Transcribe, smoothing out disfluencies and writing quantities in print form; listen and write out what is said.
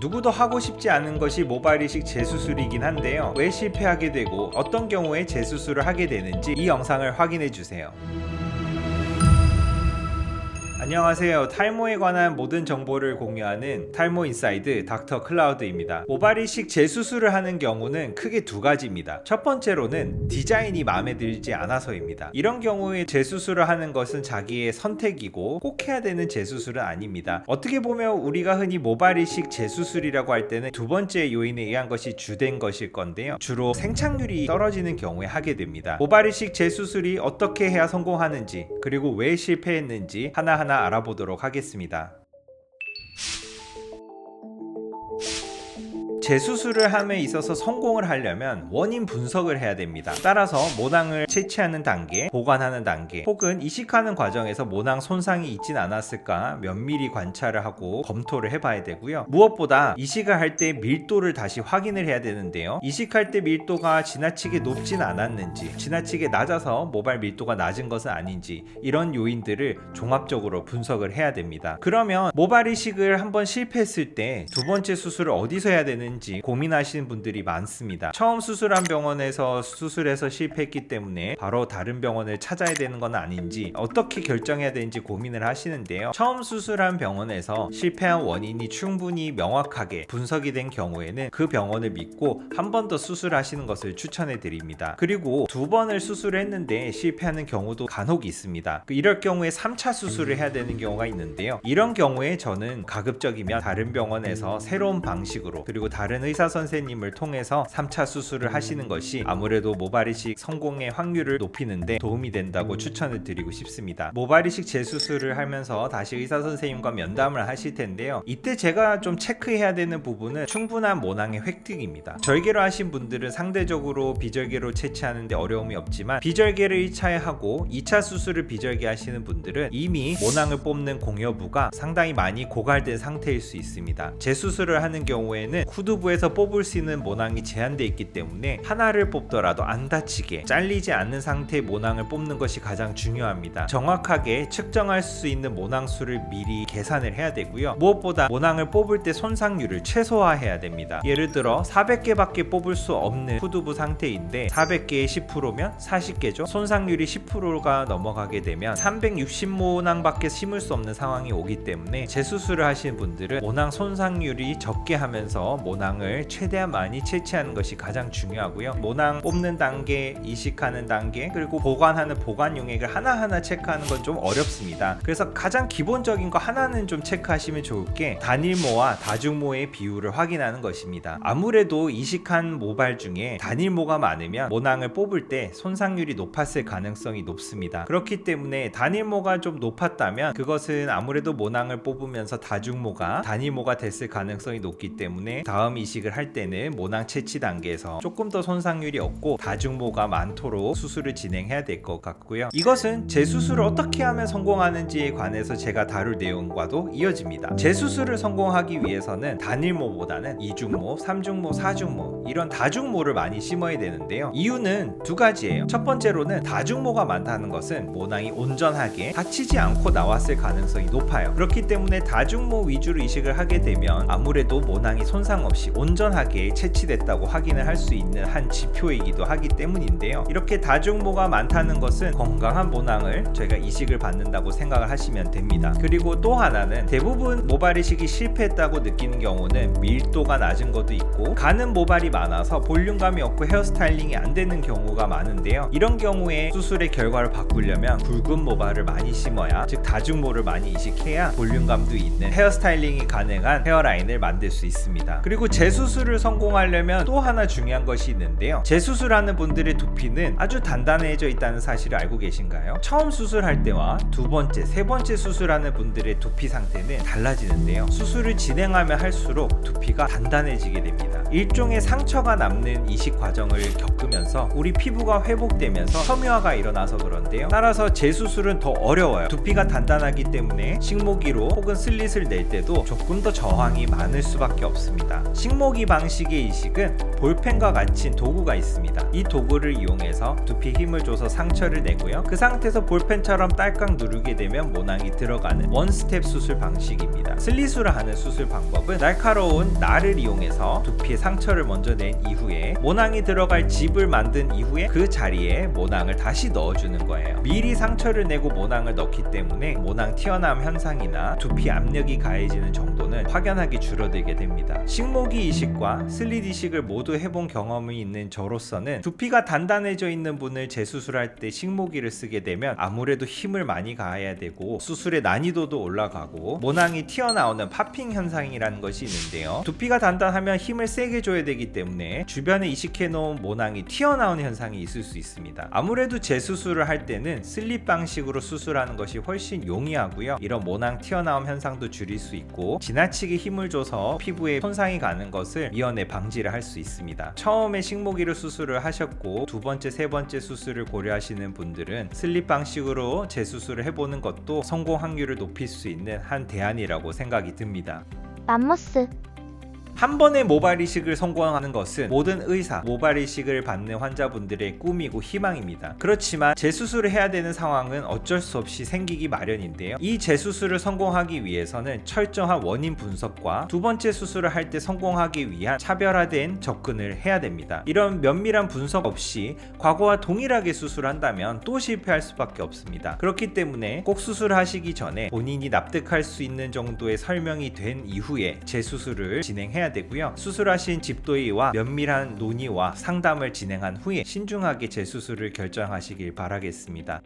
누구도 하고 싶지 않은 것이 모발 이식 재수술이긴 한데요. 왜 실패하게 되고 어떤 경우에 재수술을 하게 되는지 이 영상을 확인해 주세요. 안녕하세요. 탈모에 관한 모든 정보를 공유하는 탈모 인사이드 닥터 클라우드입니다. 모발 이식 재수술을 하는 경우는 크게 두 가지입니다. 첫 번째로는 디자인이 마음에 들지 않아서입니다. 이런 경우에 재수술을 하는 것은 자기의 선택이고 꼭 해야 되는 재수술은 아닙니다. 어떻게 보면 우리가 흔히 모발 이식 재수술이라고 할 때는 두 번째 요인에 의한 것이 주된 것일 건데요. 주로 생착률이 떨어지는 경우에 하게 됩니다. 모발 이식 재수술이 어떻게 해야 성공하는지, 그리고 왜 실패했는지 하나하나 알아보도록 하겠습니다. 재수술을 함에 있어서 성공을 하려면 원인 분석을 해야 됩니다. 따라서 모낭을 채취하는 단계, 보관하는 단계, 혹은 이식하는 과정에서 모낭 손상이 있진 않았을까 면밀히 관찰을 하고 검토를 해봐야 되고요. 무엇보다 이식을 할 때 밀도를 다시 확인을 해야 되는데요. 이식할 때 밀도가 지나치게 높진 않았는지, 지나치게 낮아서 모발 밀도가 낮은 것은 아닌지, 이런 요인들을 종합적으로 분석을 해야 됩니다. 그러면 모발 이식을 한번 실패했을 때 두 번째 수술을 어디서 해야 되는지 고민하시는 분들이 많습니다. 처음 수술한 병원에서 수술해서 실패했기 때문에 바로 다른 병원을 찾아야 되는 건 아닌지, 어떻게 결정해야 되는지 고민을 하시는데요. 처음 수술한 병원에서 실패한 원인이 충분히 명확하게 분석이 된 경우에는 그 병원을 믿고 한 번 더 수술하시는 것을 추천해 드립니다. 그리고 두 번을 수술했는데 실패하는 경우도 간혹 있습니다. 이럴 경우에 3차 수술을 해야 되는 경우가 있는데요. 이런 경우에 저는 가급적이면 다른 병원에서 새로운 방식으로, 그리고 다른 의사 선생님을 통해서 3차 수술을 하시는 것이 아무래도 모발 이식 성공의 확률을 높이는데 도움이 된다고 추천을 드리고 싶습니다. 모발 이식 재수술을 하면서 다시 의사 선생님과 면담을 하실 텐데요. 이때 제가 좀 체크해야 되는 부분은 충분한 모낭의 획득입니다. 절개로 하신 분들은 상대적으로 비절개로 채취하는데 어려움이 없지만, 비절개를 1차에 하고 2차 수술을 비절개 하시는 분들은 이미 모낭을 뽑는 공여부가 상당히 많이 고갈된 상태일 수 있습니다. 재수술을 하는 경우에는 후두부에서 뽑을 수 있는 모낭이 제한되어 있기 때문에 하나를 뽑더라도 안 다치게 잘리지 않는 상태의 모낭을 뽑는 것이 가장 중요합니다. 정확하게 측정할 수 있는 모낭수를 미리 계산을 해야 되고요. 무엇보다 모낭을 뽑을 때 손상률을 최소화해야 됩니다. 예를 들어 400개밖에 뽑을 수 없는 후두부 상태인데 400개의 10%면 40개죠. 손상률이 10%가 넘어가게 되면 360모낭밖에 심을 수 없는 상황이 오기 때문에 재수술을 하시는 분들은 모낭 손상률이 적게 하면서 모낭을 최대한 많이 채취하는 것이 가장 중요하고요. 모낭 뽑는 단계, 이식하는 단계, 그리고 보관하는 보관 용액을 하나하나 체크하는 건 좀 어렵습니다. 그래서 가장 기본적인 거 하나는 좀 체크하시면 좋을 게 단일모와 다중모의 비율을 확인하는 것입니다. 아무래도 이식한 모발 중에 단일모가 많으면 모낭을 뽑을 때 손상률이 높았을 가능성이 높습니다. 그렇기 때문에 단일모가 좀 높았다면 그것은 아무래도 모낭을 뽑으면서 다중모가 단일모가 됐을 가능성이 높기 때문에 다음 이식을 할 때는 모낭 채취 단계에서 조금 더 손상률이 없고 다중모가 많도록 수술을 진행해야 될 것 같고요. 이것은 재수술을 어떻게 하면 성공하는지에 관해서 제가 다룰 내용과도 이어집니다. 재수술을 성공하기 위해서는 단일모보다는 2중모, 3중모, 4중모 이런 다중모를 많이 심어야 되는데요. 이유는 두 가지예요. 첫 번째로는 다중모가 많다는 것은 모낭이 온전하게 다치지 않고 나왔을 가능성이 높아요. 그렇기 때문에 다중모 위주로 이식을 하게 되면 아무래도 모낭이 손상 없이 온전하게 채취됐다고 확인을 할 수 있는 한 지표이기도 하기 때문인데요. 이렇게 다중모가 많다는 것은 건강한 모낭을 저희가 이식을 받는다고 생각을 하시면 됩니다. 그리고 또 하나는 대부분 모발 이식이 실패했다고 느끼는 경우는 밀도가 낮은 것도 있고 가는 모발이 많아서 볼륨감이 없고 헤어스타일링이 안 되는 경우가 많은데요. 이런 경우에 수술의 결과를 바꾸려면 굵은 모발을 많이 심어야, 즉 다중모를 많이 이식해야 볼륨감도 있는 헤어스타일링이 가능한 헤어라인을 만들 수 있습니다. 그리고 재수술을 성공하려면 또 하나 중요한 것이 있는데요. 재수술하는 분들의 두피는 아주 단단해져 있다는 사실을 알고 계신가요? 처음 수술할 때와 두 번째, 세 번째 수술하는 분들의 두피 상태는 달라지는데요. 수술을 진행하면 할수록 두피가 단단해지게 됩니다. 일종의 상처가 남는 이식 과정을 겪으면서 우리 피부가 회복되면서 섬유화가 일어나서 그런데요. 따라서 재수술은 더 어려워요. 두피가 단단하기 때문에 식모기로 혹은 슬릿을 낼 때도 조금 더 저항이 많을 수밖에 없습니다. 식모기 방식의 이식은 볼펜과 같은 도구가 있습니다. 이 도구를 이용해서 두피에 힘을 줘서 상처를 내고요. 그 상태에서 볼펜처럼 딸깍 누르게 되면 모낭이 들어가는 원스텝 수술 방식입니다. 슬리술을 하는 수술 방법은 날카로운 날을 이용해서 두피에 상처를 먼저 낸 이후에 모낭이 들어갈 집을 만든 이후에 그 자리에 모낭을 다시 넣어주는 거예요. 미리 상처를 내고 모낭을 넣기 때문에 모낭 튀어나옴 현상이나 두피 압력이 가해지는 정도는 확연하게 줄어들게 됩니다. 식모기 이식과 슬릿 이식을 모두 해본 경험이 있는 저로서는 두피가 단단해져 있는 분을 재수술할 때 식모기를 쓰게 되면 아무래도 힘을 많이 가해야 되고 수술의 난이도도 올라가고 모낭이 튀어나오는 파핑 현상이라는 것이 있는데요. 두피가 단단하면 힘을 세게 줘야 되기 때문에 주변에 이식해 놓은 모낭이 튀어나오는 현상이 있을 수 있습니다. 아무래도 재수술을 할 때는 슬릿 방식으로 수술하는 것이 훨씬 용이하고요. 이런 모낭 튀어나옴 현상도 줄일 수 있고 지나치게 힘을 줘서 피부에 손상이 가는 것을 미연에 방지를 할 수 있습니다. 처음에 식모기로 수술을 하셨고 두 번째, 세 번째 수술을 고려하시는 분들은 슬립 방식으로 재수술을 해보는 것도 성공 확률을 높일 수 있는 한 대안이라고 생각이 듭니다. 맘모스. 한 번의 모발 이식을 성공하는 것은 모든 의사, 모발 이식을 받는 환자분들의 꿈이고 희망입니다. 그렇지만 재수술을 해야 되는 상황은 어쩔 수 없이 생기기 마련인데요. 이 재수술을 성공하기 위해서는 철저한 원인 분석과 두 번째 수술을 할 때 성공하기 위한 차별화된 접근을 해야 됩니다. 이런 면밀한 분석 없이 과거와 동일하게 수술한다면 또 실패할 수밖에 없습니다. 그렇기 때문에 꼭 수술하시기 전에 본인이 납득할 수 있는 정도의 설명이 된 이후에 재수술을 진행해야 되고요. 수술하신 집도의와 면밀한 논의와 상담을 진행한 후에 신중하게 재수술을 결정하시길 바라겠습니다.